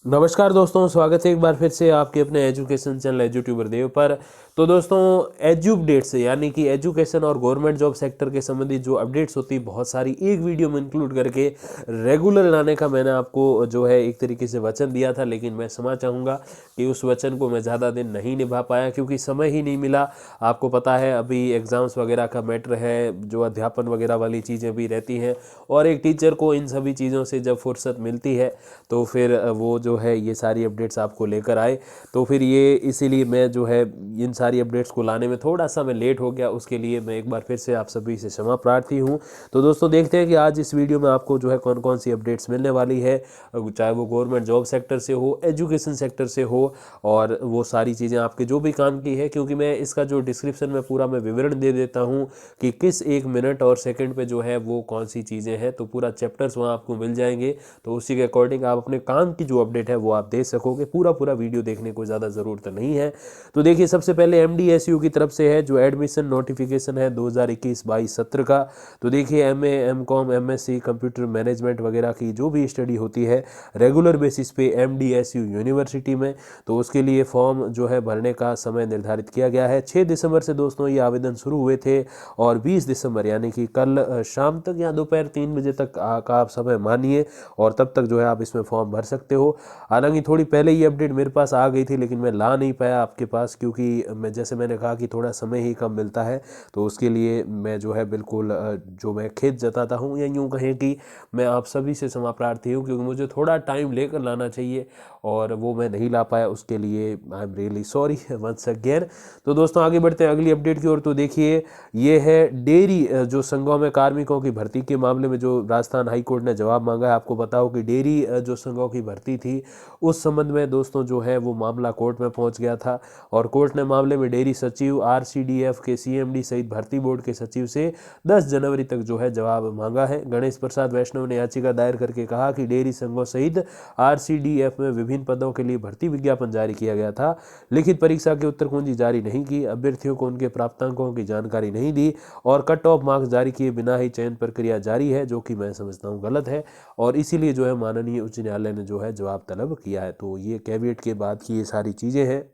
नमस्कार दोस्तों, स्वागत है एक बार फिर से आपके अपने एजुकेशन चैनल एजुट्यूबर देव पर। तो दोस्तों, एजू अपडेट्स यानी कि एजुकेशन और गवर्नमेंट जॉब सेक्टर के संबंधित जो अपडेट्स होती है बहुत सारी एक वीडियो में इंक्लूड करके रेगुलर लाने का मैंने आपको जो है एक तरीके से वचन दिया था, लेकिन मैं क्षमा चाहूँगा कि उस वचन को मैं ज़्यादा दिन नहीं निभा पाया क्योंकि समय ही नहीं मिला। आपको पता है अभी एग्ज़ाम्स वगैरह का मैटर है, जो अध्यापन वगैरह वाली चीज़ें भी रहती हैं और एक टीचर को इन सभी चीज़ों से जब फुर्सत मिलती है तो फिर वो जो है ये सारी अपडेट्स आपको लेकर आए। तो फिर ये इसीलिए मैं जो है इन सारी अपडेट्स को लाने में थोड़ा सा मैं लेट हो गया, उसके लिए मैं एक बार फिर से आप सभी से क्षमा प्रार्थी हूँ। तो दोस्तों देखते हैं कि आज इस वीडियो में आपको जो है कौन कौन सी अपडेट्स मिलने वाली है, चाहे वो गवर्नमेंट जॉब सेक्टर से हो, एजुकेशन सेक्टर से हो, और वो सारी चीज़ें आपके जो भी काम की है, क्योंकि मैं इसका जो डिस्क्रिप्शन में पूरा मैं विवरण दे देता हूँ कि किस एक मिनट और सेकंड पे जो है वो कौन सी चीज़ें हैं, तो पूरा चैप्टर्स वहाँ आपको मिल जाएंगे। तो उसी के अकॉर्डिंग आप अपने काम की जो अपडेट है वो आप दे सकोगे। पूरा पूरा वीडियो देखने को ज़्यादा ज़रूरत नहीं है। तो देखिए, सबसे पहले MDSU की तरफ से है जो एडमिशन नोटिफिकेशन है 2021-22 सत्र का। तो देखिए, MA MCOM MSc computer management वगैरह की जो भी स्टडी होती है रेगुलर बेसिस पे MDSU यूनिवर्सिटी में, तो उसके लिए फॉर्म जो है भरने का समय निर्धारित किया गया है। 6 दिसंबर से दोस्तों ये आवेदन शुरू हुए थे और 20 दिसंबर यानी कि कल शाम तक या दोपहर 3 बजे तक का आप समय मानिए, और तब तक जो है आप इसमें फॉर्म भर सकते हो। हालांकि थोड़ी पहले ये अपडेट मेरे पास आ गई थी, लेकिन मैं ला नहीं पाया आपके पास क्योंकि मैंने कहा कि थोड़ा समय ही कम मिलता है। तो उसके लिए मैं जो है बिल्कुल जो मैं खेद जताता हूँ, या यूँ कहें कि मैं आप सभी से क्षमा प्रार्थी हूँ क्योंकि मुझे थोड़ा टाइम लेकर लाना चाहिए और वो मैं नहीं ला पाया। उसके लिए I am really sorry once again. तो दोस्तों आगे बढ़ते हैं अगली अपडेट की ओर। तो देखिए, ये है डेयरी जो संघों में कार्मिकों की भर्ती के मामले में जो राजस्थान हाई कोर्ट ने जवाब मांगा है। आपको बताओ कि डेयरी जो संघों की भर्ती थी उस संबंध में दोस्तों जो है वो मामला कोर्ट में पहुंच गया था, और कोर्ट ने मामले में डेयरी सचिव, RCDF के CMD सहित भर्ती बोर्ड के सचिव से 10 जनवरी तक जो है जवाब मांगा है। गणेश प्रसाद वैष्णव ने याचिका दायर करके कहा कि डेयरी संघों सहित RCDF में विभिन्न पदों के लिए भर्ती विज्ञापन जारी किया गया था, लिखित परीक्षा की उत्तर कुंजी जारी नहीं की, अभ्यर्थियों को उनके प्राप्तांकों की जानकारी नहीं दी और कट ऑफ मार्क्स जारी किए बिना ही चयन प्रक्रिया जारी है, जो कि मैं समझता हूँ गलत है, और इसीलिए जो है माननीय उच्च न्यायालय ने जो है जवाब तलब किया है। तो ये कैविएट के बाद की ये सारी चीज़ें हैं।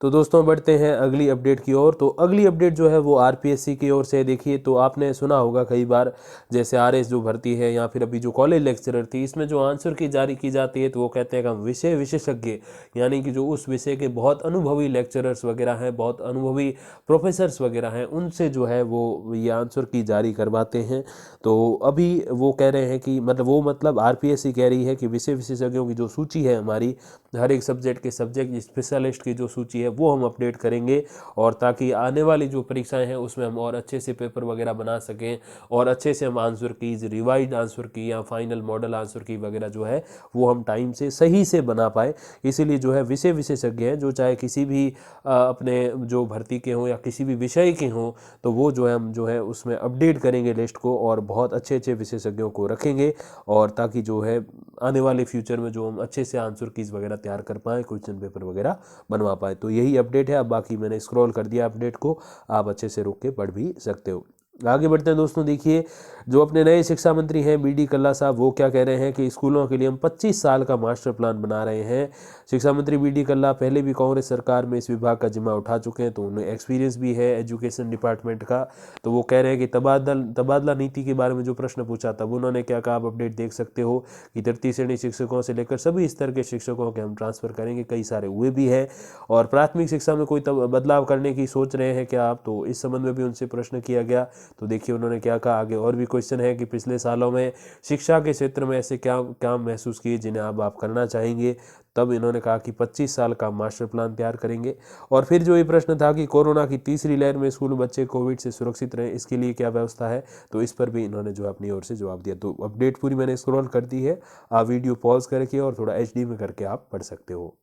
तो दोस्तों बढ़ते हैं अगली अपडेट की ओर। तो अगली अपडेट जो है वो RPSC की ओर से। देखिए, तो आपने सुना होगा कई बार, जैसे RS जो भर्ती है या फिर अभी जो कॉलेज लेक्चरर थी, इसमें जो आंसर की जारी की जाती है तो वो कहते हैं कि हम विषय विशेषज्ञ यानी कि जो उस विषय के बहुत अनुभवी लेक्चरर्स वगैरह हैं, बहुत अनुभवी प्रोफेसर्स वगैरह हैं, उनसे जो है वो ये आंसर की जारी करवाते हैं। तो अभी वो कह रहे हैं कि मतलब RPSC कह रही है कि विषय विशेषज्ञों की जो सूची है हमारी, हर एक सब्जेक्ट के सब्जेक्ट स्पेशलिस्ट की जो सूची है वो हम अपडेट करेंगे, और ताकि आने वाली जो परीक्षाएं हैं उसमें हम और अच्छे से पेपर वगैरह बना सकें और अच्छे से हम आंसर कीज, रिवाइज आंसर की या फाइनल मॉडल आंसर की वगैरह जो है वो हम टाइम से सही से बना पाए। इसीलिए जो है विषय विशेषज्ञ हैं, जो चाहे किसी भी अपने जो भर्ती के हों या किसी भी विषय के हों, तो वो जो है हम जो है उसमें अपडेट करेंगे लिस्ट को और बहुत अच्छे अच्छे विशेषज्ञों को रखेंगे, और ताकि जो है आने वाले फ्यूचर में जो हम अच्छे से आंसर कीज वगैरह तैयार कर पाएँ, क्वेश्चन पेपर वगैरह बनवा पाए। तो यही अपडेट है। अब बाकी मैंने स्क्रॉल कर दिया अपडेट को, आप अच्छे से रोक के पढ़ भी सकते हो। आगे बढ़ते हैं दोस्तों। देखिए, जो अपने नए शिक्षा मंत्री हैं BD कल्ला साहब, वो क्या कह रहे हैं कि स्कूलों के लिए हम 25 साल का मास्टर प्लान बना रहे हैं। शिक्षा मंत्री BD कल्ला पहले भी कांग्रेस सरकार में इस विभाग का जिम्मा उठा चुके हैं, तो उन्हें एक्सपीरियंस भी है एजुकेशन डिपार्टमेंट का। तो वो कह रहे हैं कि तबादला नीति के बारे में जो प्रश्न पूछा था उन्होंने क्या कहा, आप अपडेट देख सकते हो कि तृतीय श्रेणी शिक्षकों से लेकर सभी स्तर के शिक्षकों के हम ट्रांसफर करेंगे, कई सारे हुए भी हैं। और प्राथमिक शिक्षा में कोई बदलाव करने की सोच रहे हैं क्या आप, तो इस संबंध में भी उनसे प्रश्न किया गया। तो देखिए उन्होंने क्या कहा। आगे और भी क्वेश्चन है कि पिछले सालों में शिक्षा के क्षेत्र में ऐसे क्या काम महसूस किए जिन्हें अब आप करना चाहेंगे। तब इन्होंने कहा कि 25 साल का मास्टर प्लान तैयार करेंगे। और फिर जो ये प्रश्न था कि कोरोना की तीसरी लहर में स्कूल बच्चे कोविड से सुरक्षित रहें, इसके लिए क्या व्यवस्था है, तो इस पर भी इन्होंने जो अपनी ओर से जवाब दिया। तो अपडेट पूरी मैंने स्क्रॉल कर दी है, आप वीडियो पॉज करके और थोड़ा HD में करके आप पढ़ सकते हो।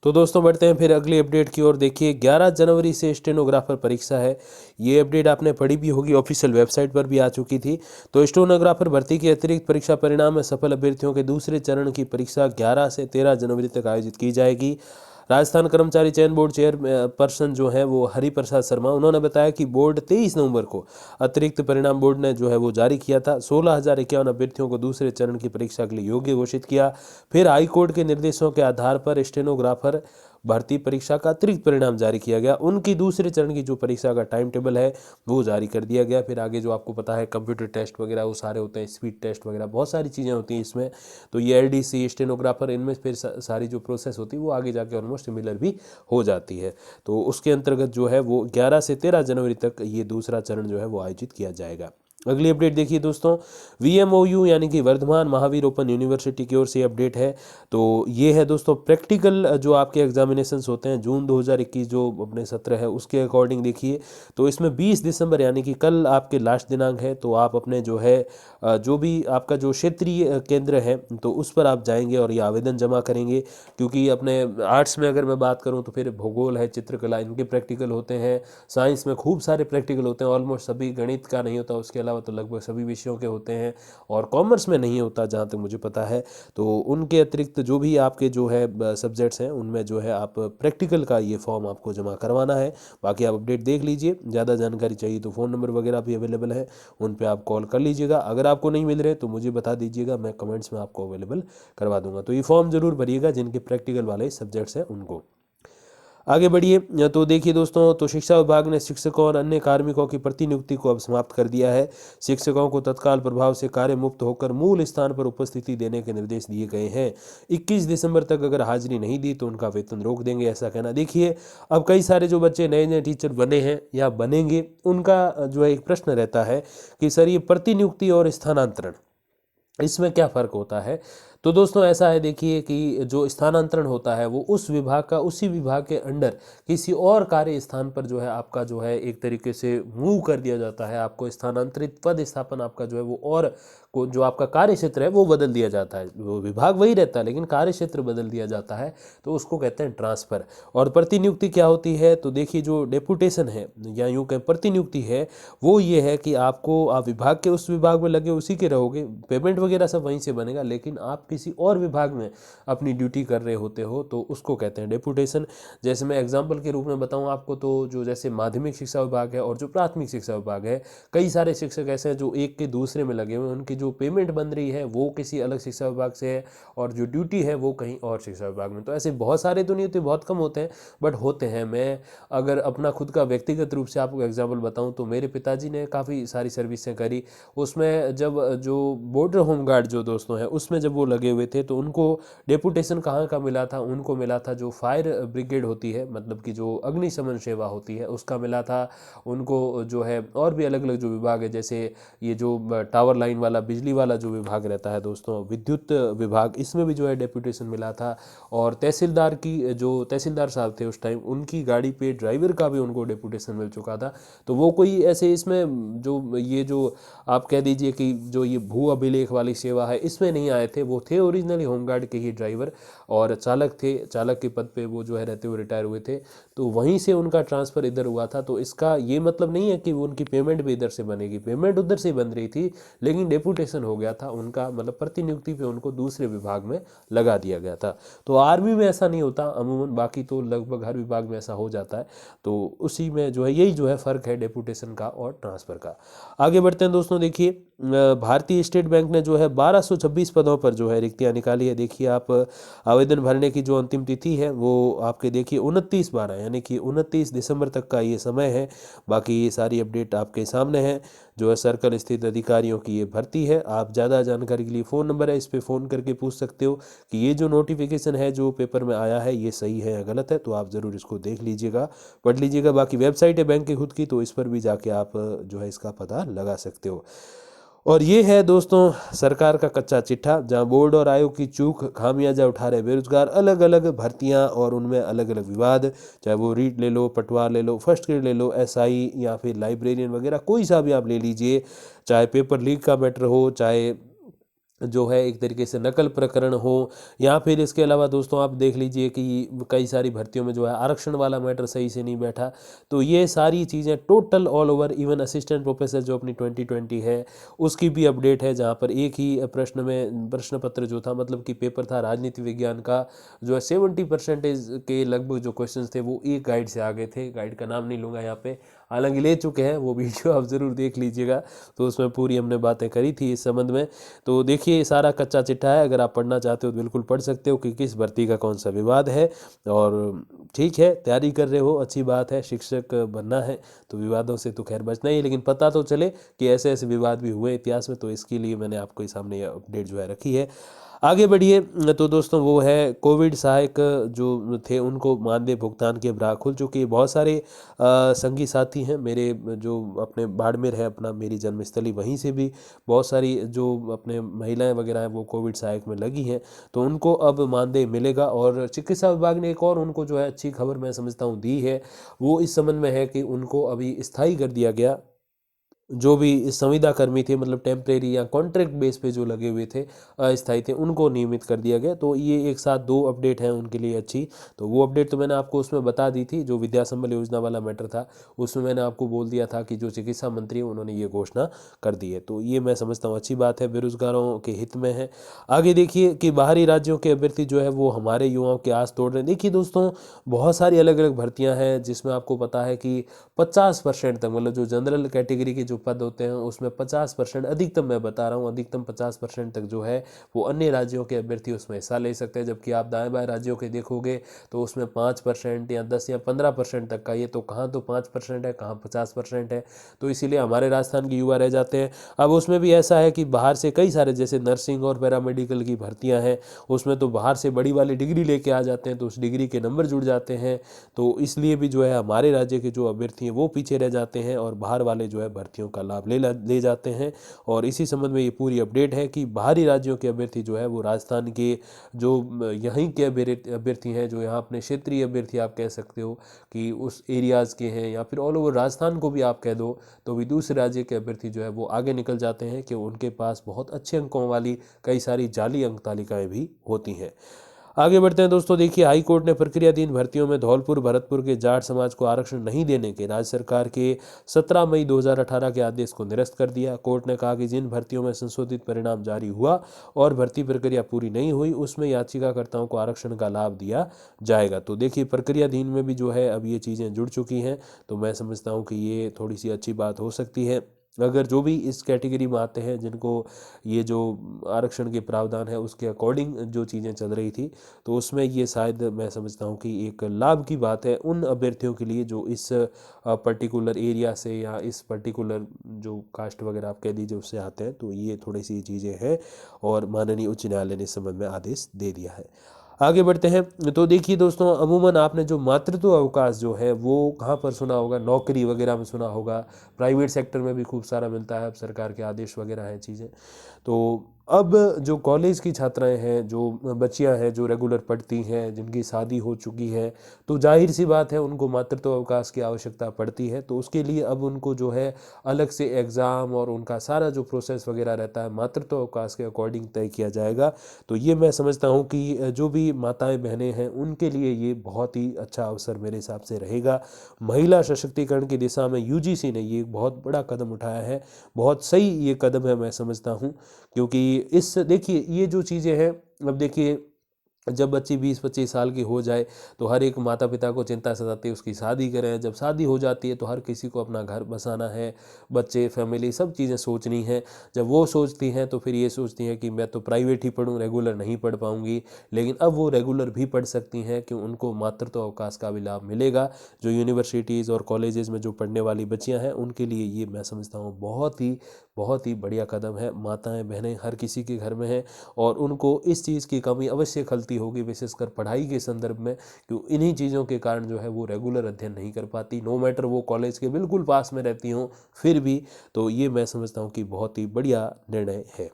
तो दोस्तों बढ़ते हैं फिर अगली अपडेट की ओर। देखिए, 11 जनवरी से स्टेनोग्राफर परीक्षा है। ये अपडेट आपने पढ़ी भी होगी, ऑफिशियल वेबसाइट पर भी आ चुकी थी। तो स्टेनोग्राफर भर्ती के अतिरिक्त परीक्षा परिणाम में सफल अभ्यर्थियों के दूसरे चरण की परीक्षा 11 से 13 जनवरी तक आयोजित की जाएगी। राजस्थान कर्मचारी चयन बोर्ड चेयरपर्सन जो है वो हरिप्रसाद शर्मा, उन्होंने बताया कि बोर्ड 23 नवंबर को अतिरिक्त परिणाम बोर्ड ने जो है वो जारी किया था। 16,051 अभ्यर्थियों को दूसरे चरण की परीक्षा के लिए योग्य घोषित किया। फिर हाईकोर्ट के निर्देशों के आधार पर स्टेनोग्राफर भर्ती परीक्षा का अतिरिक्त परिणाम जारी किया गया। उनकी दूसरे चरण की जो परीक्षा का टाइम टेबल है वो जारी कर दिया गया। फिर आगे जो आपको पता है कंप्यूटर टेस्ट वगैरह वो सारे होते हैं, स्पीड टेस्ट वगैरह बहुत सारी चीज़ें होती हैं इसमें। तो ये एलडीसी स्टेनोग्राफर इनमें फिर सारी जो प्रोसेस होती है वो आगे जाके ऑलमोस्ट सिमिलर भी हो जाती है। तो उसके अंतर्गत जो है वो 11 से 13 जनवरी तक ये दूसरा चरण जो है वो आयोजित किया जाएगा। अगली अपडेट देखिए दोस्तों, VMOU यानी कि वर्धमान महावीर ओपन यूनिवर्सिटी की ओर से अपडेट है। तो ये है दोस्तों प्रैक्टिकल जो आपके एग्जामिनेशंस होते हैं जून 2021 जो अपने सत्र है उसके अकॉर्डिंग देखिए। तो इसमें 20 दिसंबर यानी कि कल आपके लास्ट दिनांक है। तो आप अपने जो है जो भी आपका जो क्षेत्रीय केंद्र है तो उस पर आप जाएंगे और ये आवेदन जमा करेंगे। क्योंकि अपने आर्ट्स में अगर मैं बात करूँ तो फिर भूगोल है, चित्रकला, इनके प्रैक्टिकल होते हैं। साइंस में खूब सारे प्रैक्टिकल होते हैं, ऑलमोस्ट सभी, गणित का नहीं होता, उसके अलावा तो लगभग सभी विषयों के होते हैं। और कॉमर्स में नहीं होता जहाँ तक मुझे पता है। तो उनके अतिरिक्त जो भी आपके जो है सब्जेक्ट्स हैं उनमें जो है आप प्रैक्टिकल का ये फॉर्म आपको जमा करवाना है। बाकी आप अपडेट देख लीजिए, ज़्यादा जानकारी चाहिए तो फ़ोन नंबर वगैरह भी अवेलेबल है, उन पे आप कॉल कर लीजिएगा। अगर आपको नहीं मिल रहे तो मुझे बता दीजिएगा, मैं कमेंट्स में आपको अवेलेबल करवा दूंगा। तो ये फॉर्म जरूर भरिएगा जिनके प्रैक्टिकल वाले सब्जेक्ट्स हैं उनको। आगे बढ़िए तो देखिए दोस्तों, तो शिक्षा विभाग ने शिक्षकों और अन्य कार्मिकों की प्रतिनियुक्ति को अब समाप्त कर दिया है। शिक्षकों को तत्काल प्रभाव से कार्य मुक्त होकर मूल स्थान पर उपस्थिति देने के निर्देश दिए गए हैं। 21 दिसंबर तक अगर हाजिरी नहीं दी तो उनका वेतन रोक देंगे, ऐसा कहना। देखिए अब कई सारे जो बच्चे नए नए टीचर बने हैं या बनेंगे उनका जो है एक प्रश्न रहता है कि सर ये प्रतिनियुक्ति और स्थानांतरण इसमें क्या फ़र्क होता है। तो दोस्तों ऐसा है देखिए कि जो स्थानांतरण होता है वो उस विभाग का उसी विभाग के अंडर किसी और कार्य स्थान पर जो है आपका जो है एक तरीके से मूव कर दिया जाता है। आपको स्थानांतरित पद स्थापन आपका जो है वो और को जो आपका कार्य क्षेत्र है वो बदल दिया जाता है। वो विभाग वही रहता है लेकिन कार्य क्षेत्र बदल दिया जाता है, तो उसको कहते हैं ट्रांसफ़र। और प्रतिनियुक्ति क्या होती है, तो देखिए जो डेपुटेशन है या यूँ कहें प्रतिनियुक्ति है वो ये है कि आपको आप विभाग के उस विभाग में लगे उसी के रहोगे, पेमेंट वगैरह सब वहीं से बनेगा, लेकिन आप किसी और विभाग में अपनी ड्यूटी कर रहे होते हो तो उसको कहते हैं डेपुटेशन। जैसे मैं एग्जांपल के रूप में बताऊं आपको, तो जो जैसे माध्यमिक शिक्षा विभाग है और जो प्राथमिक शिक्षा विभाग है, कई सारे शिक्षक ऐसे हैं जो एक के दूसरे में लगे हुए हैं, उनकी जो पेमेंट बन रही है वो किसी अलग शिक्षा विभाग से है और जो ड्यूटी है वो कहीं और शिक्षा विभाग में। तो ऐसे बहुत सारे तो नहीं होते, बहुत कम होते हैं, बट होते हैं। मैं अगर अपना खुद का व्यक्तिगत रूप से आपको एग्जाम्पल बताऊँ तो मेरे पिताजी ने काफ़ी सारी सर्विसें करी। उसमें जब जो बॉर्डर होमगार्ड जो दोस्तों हैं उसमें जब वो लगे हुए थे तो उनको डेपुटेशन कहाँ का मिला था, उनको मिला था जो फायर ब्रिगेड होती है, मतलब कि जो अग्निशमन सेवा होती है उसका मिला था उनको। जो है और भी अलग अलग जो विभाग है, जैसे ये जो टावर लाइन वाला बिजली वाला जो विभाग रहता है दोस्तों, विद्युत विभाग, इसमें भी जो है डेपुटेशन मिला था। और तहसीलदार की जो तहसीलदार साहब थे उस टाइम, उनकी गाड़ी पे ड्राइवर का भी उनको डेपुटेशन मिल चुका था। तो वो कोई ऐसे इसमें जो ये जो आप कह दीजिए कि जो ये भू अभिलेख वाली सेवा है इसमें नहीं आए थे, वो थे ओरिजिनली होमगार्ड के ही ड्राइवर और चालक थे, चालक के पद पे वो जो है रहते हुए रिटायर हुए थे। तो वहीं से उनका ट्रांसफ़र इधर हुआ था। तो इसका ये मतलब नहीं है कि वो उनकी पेमेंट भी इधर से बनेगी, पेमेंट उधर से बन रही थी लेकिन डेपुटेशन हो गया था उनका, मतलब प्रतिनियुक्ति पे उनको दूसरे विभाग में लगा दिया गया था। तो आर्मी में ऐसा नहीं होता अमूमन, बाकी तो लगभग हर विभाग में ऐसा हो जाता है। तो उसी में जो है यही जो है फ़र्क है डेपुटेशन का और ट्रांसफ़र का। आगे बढ़ते हैं दोस्तों, देखिए भारतीय स्टेट बैंक ने जो है 1226 पदों पर जो है रिक्तियाँ निकाली है। देखिए आप आवेदन भरने की जो अंतिम तिथि है वो आपके देखिए 29/12 यानी कि 29 दिसंबर तक का ये समय है। बाकी ये सारी अपडेट आपके सामने है, जो है सर्कल स्थित अधिकारियों की ये भर्ती है। आप ज़्यादा जानकारी के लिए फ़ोन नंबर है, इस पर फ़ोन करके पूछ सकते हो कि ये जो नोटिफिकेशन है जो पेपर में आया है ये सही है या गलत है। तो आप ज़रूर इसको देख लीजिएगा, पढ़ लीजिएगा। बाकी वेबसाइट है बैंक की खुद की, तो इस पर भी जाके आप जो है इसका पता लगा सकते हो। और ये है दोस्तों सरकार का कच्चा चिट्ठा, जहां बोर्ड और आयोग की चूक खामियाजा उठा रहे बेरोजगार, अलग अलग भर्तियां और उनमें अलग अलग विवाद, चाहे वो रीट ले लो, पटवार ले लो, फर्स्ट ग्रेड ले लो, एसआई या फिर लाइब्रेरियन वगैरह, कोई सा भी आप ले लीजिए, चाहे पेपर लीक का मैटर हो, चाहे जो है एक तरीके से नकल प्रकरण हो, या फिर इसके अलावा दोस्तों आप देख लीजिए कि कई सारी भर्तियों में जो है आरक्षण वाला मैटर सही से नहीं बैठा। तो ये सारी चीज़ें total all over, even assistant professor जो अपनी 2020 है उसकी भी अपडेट है, जहाँ पर एक ही प्रश्न में प्रश्न पत्र जो था, मतलब कि पेपर था राजनीति विज्ञान का, जो है 70% के लगभग जो क्वेश्चन थे वो एक गाइड से आ गए थे। गाइड का नाम नहीं लूँगा यहाँ पे, हालांकि ले चुके हैं, वो वीडियो आप ज़रूर देख लीजिएगा। तो उसमें पूरी हमने बातें करी थी इस संबंध में। तो देखिए सारा कच्चा चिट्ठा है, अगर आप पढ़ना चाहते हो तो बिल्कुल पढ़ सकते हो कि किस भर्ती का कौन सा विवाद है। और ठीक है, तैयारी कर रहे हो, अच्छी बात है, शिक्षक बनना है तो विवादों से तो खैर बचना ही है, लेकिन पता तो चले कि ऐसे ऐसे विवाद भी हुए इतिहास में। तो इसके लिए मैंने आपको सामने ये अपडेट जो है रखी है। आगे बढ़िए। तो दोस्तों वो है कोविड सहायक जो थे उनको मानदेय भुगतान की अब राह खुल चुकी है। बहुत सारे संगी साथी हैं मेरे जो अपने बाड़मेर है अपना मेरी जन्मस्थली, वहीं से भी बहुत सारी जो अपने महिलाएं वगैरह हैं वो कोविड सहायक में लगी हैं, तो उनको अब मानदेय मिलेगा। और चिकित्सा विभाग ने एक और उनको जो है अच्छी खबर मैं समझता हूँ दी है, वो इस संबंध में है कि उनको अभी स्थायी कर दिया गया। जो भी संविदा कर्मी थे, मतलब टेम्परेरी या कॉन्ट्रैक्ट बेस पे जो लगे हुए थे, अस्थायी थे, उनको नियमित कर दिया गया। तो ये एक साथ दो अपडेट हैं उनके लिए अच्छी। तो वो अपडेट तो मैंने आपको उसमें बता दी थी, जो विद्या संबल योजना वाला मैटर था उसमें मैंने आपको बोल दिया था कि जो चिकित्सा मंत्री हैं उन्होंने ये घोषणा कर दी है। तो ये मैं समझता हूँ अच्छी बात है, बेरोजगारों के हित में है। आगे देखिए कि बाहरी राज्यों के अभ्यर्थी जो है वो हमारे युवाओं के आस तोड़ रहे हैं। देखिए दोस्तों, बहुत सारी अलग अलग भर्तियाँ हैं जिसमें आपको पता है कि 50% तक, मतलब जो जनरल कैटेगरी के जो पद होते हैं उसमें 50%, अधिकतम मैं बता रहा हूँ, अधिकतम 50% तक जो है वो अन्य राज्यों के अभ्यर्थी उसमें हिस्सा ले सकते हैं। जबकि आप दाएं बाएं राज्यों के देखोगे तो उसमें 5% या 10 या 15% तक का, ये तो कहाँ तो 5% है, कहाँ 50% है। तो इसीलिए हमारे राजस्थान के युवा रह जाते हैं। अब उसमें भी ऐसा है कि बाहर से कई सारे, जैसे नर्सिंग और पैरामेडिकल की भर्तियाँ हैं, उसमें तो बाहर से बड़ी वाली डिग्री लेके आ जाते हैं, तो उस डिग्री के नंबर जुड़ जाते हैं। तो इसलिए भी जो है हमारे राज्य के जो अभ्यर्थी हैं वो पीछे रह जाते हैं और बाहर वाले जो है भर्तियों का लाभ ले जाते हैं। और इसी संबंध में ये पूरी अपडेट है कि बाहरी राज्यों के अभ्यर्थी जो है वो राजस्थान के जो यहीं के अभ्यर्थी हैं, जो यहाँ अपने क्षेत्रीय अभ्यर्थी आप कह सकते हो कि उस एरियाज़ के हैं, या फिर ऑल ओवर राजस्थान को भी आप कह दो, तो भी दूसरे राज्य के अभ्यर्थी जो है वो आगे निकल जाते हैं कि उनके पास बहुत अच्छे अंकों वाली कई सारी जाली अंक तालिकाएँ भी होती हैं। आगे बढ़ते हैं दोस्तों। देखिए हाई कोर्ट ने प्रक्रियाधीन भर्तियों में धौलपुर भरतपुर के जाट समाज को आरक्षण नहीं देने के राज्य सरकार के 17 मई 2018 के आदेश को निरस्त कर दिया। कोर्ट ने कहा कि जिन भर्तियों में संशोधित परिणाम जारी हुआ और भर्ती प्रक्रिया पूरी नहीं हुई उसमें याचिकाकर्ताओं को आरक्षण का लाभ दिया जाएगा। तो देखिए प्रक्रियाधीन में भी जो है अब ये चीज़ें जुड़ चुकी हैं, तो मैं समझता हूँ कि ये थोड़ी सी अच्छी बात हो सकती है। अगर जो भी इस कैटेगरी में आते हैं जिनको ये जो आरक्षण के प्रावधान है उसके अकॉर्डिंग जो चीज़ें चल रही थी, तो उसमें ये शायद मैं समझता हूँ कि एक लाभ की बात है उन अभ्यर्थियों के लिए जो इस पर्टिकुलर एरिया से या इस पर्टिकुलर जो कास्ट वगैरह आप कह दीजिए उससे आते हैं। तो ये थोड़ी सी चीज़ें हैं और माननीय उच्च न्यायालय ने इस संबंध में आदेश दे दिया है। आगे बढ़ते हैं। तो देखिए दोस्तों, अमूमन आपने जो मातृत्व अवकाश जो है वो कहाँ पर सुना होगा, नौकरी वगैरह में सुना होगा, प्राइवेट सेक्टर में भी खूब सारा मिलता है, अब सरकार के आदेश वगैरह हैं चीज़ें। तो अब जो कॉलेज की छात्राएं हैं, जो बच्चियां हैं जो रेगुलर पढ़ती हैं, जिनकी शादी हो चुकी है, तो जाहिर सी बात है उनको मातृत्व अवकाश की आवश्यकता पड़ती है। तो उसके लिए अब उनको जो है अलग से एग्ज़ाम और उनका सारा जो प्रोसेस वगैरह रहता है मातृत्व अवकाश के अकॉर्डिंग तय किया जाएगा। तो ये मैं समझता हूँ कि जो भी माताएं बहनें हैं उनके लिए ये बहुत ही अच्छा अवसर मेरे हिसाब से रहेगा। महिला सशक्तिकरण की दिशा में यूजीसी ने ये बहुत बड़ा कदम उठाया है, बहुत सही ये कदम है मैं समझता हूँ। क्योंकि इस देखिए ये जो चीज़ें हैं, अब देखिए जब बच्ची 20-25 साल की हो जाए तो हर एक माता पिता को चिंता सताती है उसकी शादी करें। जब शादी हो जाती है तो हर किसी को अपना घर बसाना है, बच्चे फैमिली सब चीज़ें सोचनी है। जब वो सोचती हैं तो फिर ये सोचती हैं कि मैं तो प्राइवेट ही पढ़ूँ, रेगुलर नहीं पढ़ पाऊँगी। लेकिन अब वो रेगुलर भी पढ़ सकती हैं कि उनको मातृत्व अवकाश का भी लाभ मिलेगा। जो यूनिवर्सिटीज़ और कॉलेजेस में जो पढ़ने वाली बच्चियाँ हैं उनके लिए ये मैं समझता हूँ बहुत ही बढ़िया कदम है। माताएँ बहनें हर किसी के घर में हैं और उनको इस चीज़ की कमी अवश्य खलती होगी, विशेषकर पढ़ाई के संदर्भ में, क्यों इन्हीं चीज़ों के कारण जो है वो रेगुलर अध्ययन नहीं कर पाती, नो मैटर वो कॉलेज के बिल्कुल पास में रहती हों फिर भी। तो ये मैं समझता हूँ कि बहुत ही बढ़िया निर्णय है।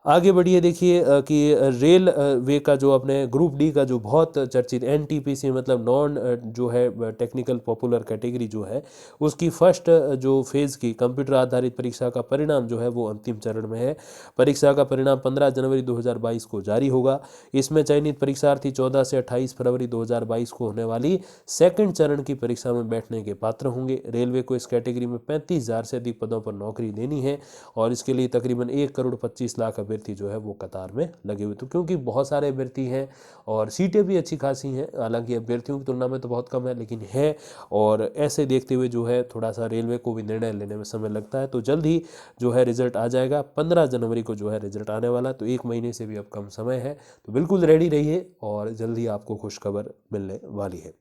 आगे बढ़िए देखिए कि रेल वे का जो अपने ग्रुप डी का जो बहुत चर्चित एनटीपीसी मतलब नॉन जो है टेक्निकल पॉपुलर कैटेगरी जो है उसकी फर्स्ट जो फेज़ की कंप्यूटर आधारित परीक्षा का परिणाम जो है वो अंतिम चरण में है। परीक्षा का परिणाम 15 जनवरी 2022 को जारी होगा। इसमें चयनित परीक्षार्थी 14 से 28 फरवरी 2022 को होने वाली सेकंड चरण की परीक्षा में बैठने के पात्र होंगे। रेलवे को इस कैटेगरी में 35,000 से अधिक पदों पर नौकरी देनी है और इसके लिए तकरीबन 1,25,00,000 अभ्यर्थी जो है वो कतार में लगे हुए। तो क्योंकि बहुत सारे अभ्यर्थी हैं और सीटें भी अच्छी खासी हैं, हालांकि अभ्यर्थियों की तुलना में तो बहुत कम है लेकिन है, और ऐसे देखते हुए जो है थोड़ा सा रेलवे को भी निर्णय लेने में समय लगता है। तो जल्द ही जो है रिजल्ट आ जाएगा, 15 जनवरी को जो है रिजल्ट आने वाला, तो 1 महीने से भी अब कम समय है। तो बिल्कुल रेडी रहिए और जल्द ही आपको खुशखबर मिलने वाली है।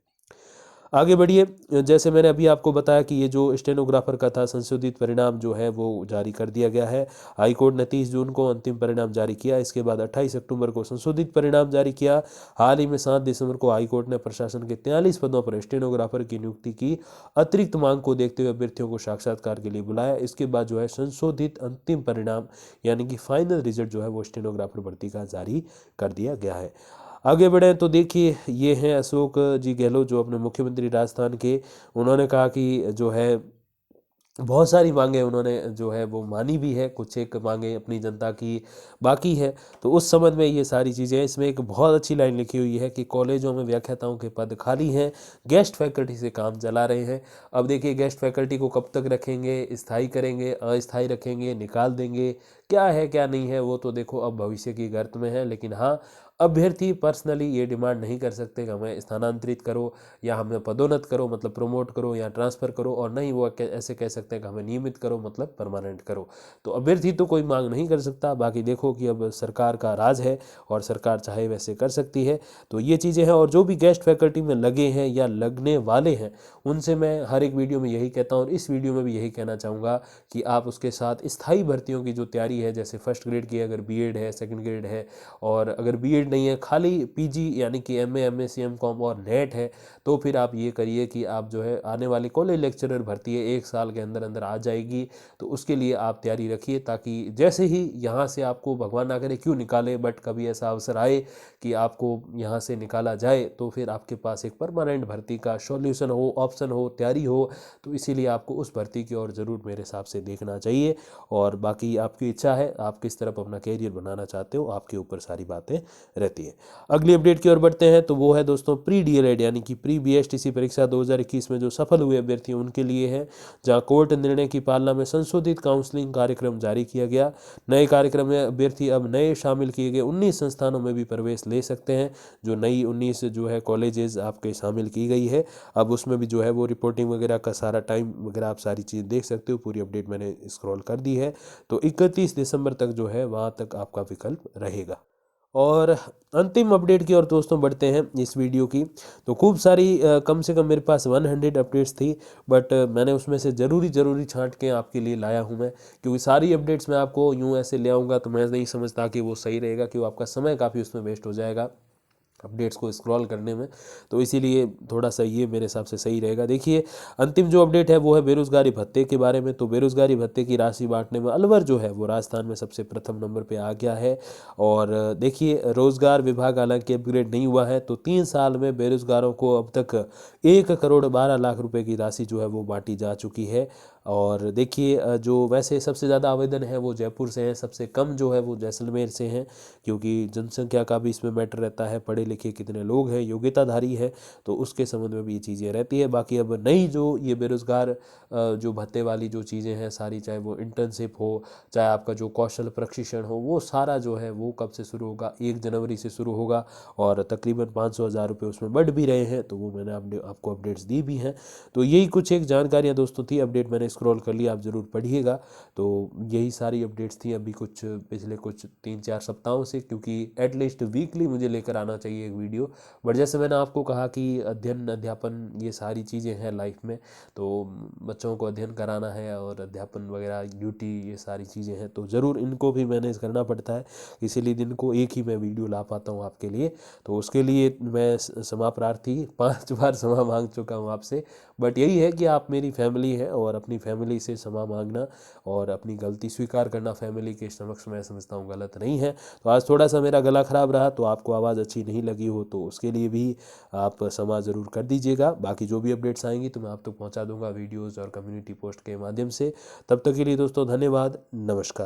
आगे बढ़िए, जैसे मैंने अभी आपको बताया कि ये जो स्टेनोग्राफर का था संशोधित परिणाम जो है वो जारी कर दिया गया है। हाईकोर्ट ने 30 जून को अंतिम परिणाम जारी किया, इसके बाद 28 अक्टूबर को संशोधित परिणाम जारी किया। हाल ही में 7 दिसंबर को हाईकोर्ट ने प्रशासन के 43 पदों पर स्टेनोग्राफर की नियुक्ति की अतिरिक्त मांग को देखते हुए अभ्यर्थियों को साक्षात्कार के लिए बुलाया। इसके बाद जो है संशोधित अंतिम परिणाम यानी कि फाइनल रिजल्ट जो है वो स्टेनोग्राफर भर्ती का जारी कर दिया गया है। आगे बढ़े तो देखिए ये हैं अशोक जी गहलोत जो अपने मुख्यमंत्री राजस्थान के। उन्होंने कहा कि जो है बहुत सारी मांगे उन्होंने जो है वो मानी भी है, कुछ एक मांगे अपनी जनता की बाकी है। तो उस संबंध में ये सारी चीज़ें हैं। इसमें एक बहुत अच्छी लाइन लिखी हुई है कि कॉलेजों में व्याख्याताओं के पद खाली हैं, गेस्ट फैकल्टी से काम चला रहे हैं। अब देखिए गेस्ट फैकल्टी को कब तक रखेंगे, स्थायी करेंगे, अस्थायी रखेंगे, निकाल देंगे, क्या है क्या नहीं है वो तो देखो अब भविष्य की गर्त में है। लेकिन हाँ, अभ्यर्थी पर्सनली ये डिमांड नहीं कर सकते कि हमें स्थानांतरित करो या हमें पदोन्नत करो मतलब प्रमोट करो या ट्रांसफ़र करो, और नहीं वो ऐसे कह सकते हैं कि हमें नियमित करो मतलब परमानेंट करो। तो अभ्यर्थी तो कोई मांग नहीं कर सकता। बाकी देखो कि अब सरकार का राज है और सरकार चाहे वैसे कर सकती है। तो ये चीज़ें हैं, और जो भी गेस्ट फैकल्टी में लगे हैं या लगने वाले हैं उनसे मैं हर एक वीडियो में यही कहता हूँ और इस वीडियो में भी यही कहना चाहूँगा कि आप उसके साथ स्थायी भर्तियों की जो तैयारी है, जैसे फर्स्ट ग्रेड की अगर बीएड है, सेकंड ग्रेड है, और अगर बीएड नहीं है खाली पीजी यानी कि एमए, एमएससी, एमकॉम और नेट है, तो फिर आप ये करिए कि आप जो है आने वाली कॉलेज लेक्चरर भर्ती है 1 साल के अंदर अंदर आ जाएगी। तो उसके लिए आप तैयारी रखिए ताकि जैसे ही यहाँ से आपको भगवान ना करे क्यों निकाले, बट कभी ऐसा अवसर आए कि आपको यहाँ से निकाला जाए तो फिर आपके पास एक परमानेंट भर्ती का सॉल्यूशन हो, ऑप्शन हो, तैयारी हो। तो इसीलिए आपको उस भर्ती की ओर ज़रूर मेरे हिसाब से देखना चाहिए। और बाकी आपकी इच्छा है, आप किस तरफ अपना कैरियर बनाना चाहते हो, आपके ऊपर सारी बातें रहती है। अगली अपडेट की ओर बढ़ते हैं तो वो है दोस्तों प्री डीएलएड यानी कि प्री बीएसटीसी परीक्षा 2021 में जो सफल हुए अभ्यर्थी उनके लिए है, जहां कोर्ट निर्णय की पालना में संशोधित काउंसलिंग कार्यक्रम जारी किया गया। नए कार्यक्रम में अभ्यर्थी अब नए शामिल किए गए 19 संस्थानों में भी प्रवेश ले सकते हैं। जो नई 19 जो है कॉलेजेस आपके शामिल की गई है, अब उसमें भी जो है वो रिपोर्टिंग वगैरह का सारा टाइम वगैरह आप सारी चीज़ देख सकते हो। पूरी अपडेट मैंने स्क्रॉल कर दी है। तो 31 दिसंबर तक जो है वहाँ तक आपका विकल्प रहेगा। और अंतिम अपडेट की ओर दोस्तों बढ़ते हैं इस वीडियो की। तो खूब सारी कम से कम मेरे पास 100 अपडेट्स थी, बट मैंने उसमें से ज़रूरी छांट के आपके लिए लाया हूं मैं, क्योंकि सारी अपडेट्स मैं आपको यूं ऐसे ले आऊँगा तो मैं नहीं समझता कि वो सही रहेगा, क्योंकि आपका समय काफ़ी उसमें वेस्ट हो जाएगा अपडेट्स को स्क्रॉल करने में। तो इसीलिए थोड़ा सा ये मेरे हिसाब से सही रहेगा। देखिए अंतिम जो अपडेट है वो है बेरोज़गारी भत्ते के बारे में। तो बेरोज़गारी भत्ते की राशि बांटने में अलवर जो है वो राजस्थान में सबसे प्रथम नंबर पे आ गया है। और देखिए रोज़गार विभाग हालांकि अपग्रेड नहीं हुआ है, तो 3 साल में बेरोज़गारों को अब तक 1,12,00,000 रुपये की राशि जो है वो बांटी जा चुकी है। और देखिए जो वैसे सबसे ज़्यादा आवेदन है वो जयपुर से हैं, सबसे कम जो है वो जैसलमेर से हैं, क्योंकि जनसंख्या का भी इसमें मैटर रहता है, पढ़े लिखे कितने लोग हैं, योग्यताधारी है, तो उसके संबंध में भी ये चीज़ें रहती है। बाकी अब नई जो ये बेरोज़गार जो भत्ते वाली जो चीज़ें हैं सारी, चाहे वो इंटर्नशिप हो, चाहे आपका जो कौशल प्रशिक्षण हो, वो सारा जो है वो कब से शुरू होगा, 1 जनवरी से शुरू होगा। और तकरीबन 500,000 रुपये उसमें बढ़ भी रहे हैं, तो वो मैंने आपको अपडेट्स दी भी हैं। तो यही कुछ एक जानकारियाँ दोस्तों थी, अपडेट मैंने स्क्रॉल कर लिया, आप ज़रूर पढ़िएगा। तो यही सारी अपडेट्स थी अभी कुछ पिछले कुछ 3-4 सप्ताहों से, क्योंकि एटलीस्ट वीकली मुझे लेकर आना चाहिए एक वीडियो। बट जैसे मैंने आपको कहा कि अध्ययन अध्यापन ये सारी चीज़ें हैं लाइफ में, तो बच्चों को अध्ययन कराना है और अध्यापन वगैरह ड्यूटी ये सारी चीज़ें हैं, तो ज़रूर इनको भी मैनेज करना पड़ता है। इसीलिए दिन को एक ही मैं वीडियो ला पाता हूँ आपके लिए। तो उसके लिए मैं क्षमा प्रार्थी, 5 बार क्षमा मांग चुका हूँ आपसे। बट यही है कि आप मेरी फैमिली है और अपनी फैमिली से क्षमा मांगना और अपनी गलती स्वीकार करना फैमिली के समक्ष मैं समझता हूँ गलत नहीं है। तो आज थोड़ा सा मेरा गला ख़राब रहा, तो आपको आवाज़ अच्छी नहीं लगी हो तो उसके लिए भी आप क्षमा ज़रूर कर दीजिएगा। बाकी जो भी अपडेट्स आएंगी तो मैं आप तक पहुँचा दूंगा वीडियोज़ और कम्युनिटी पोस्ट के माध्यम से। तब तक के लिए दोस्तों धन्यवाद, नमस्कार।